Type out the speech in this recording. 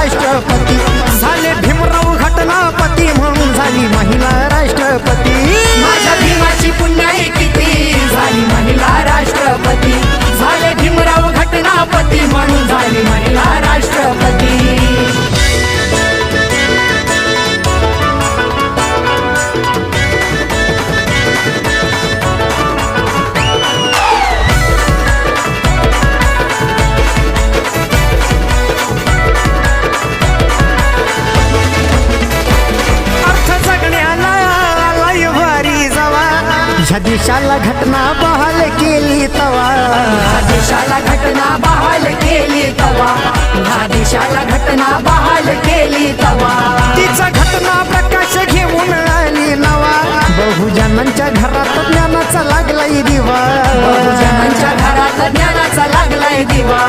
राष्ट्रपती झाले भीमराव घटनापती म्हणून झाली महिला राष्ट्रपती माझ्या भीमाची पुण्याई किती झाली महिला राष्ट्रपती झाले भीमराव घटनापती म्हणून झाली महिला राष्ट्रपती ह्या देशाला घटना बहाल केली तवा ह्या देशाला घटना बहाल केली तवा ह्या देशाला घटना बहाल केली तवा तिचा घटना प्रकाश घेऊन आली नवा बहुजनांच्या घरात ज्ञानाचा लागलाय दिवा बहुजनांच्या घरात ज्ञानाचा लागलाय दिवा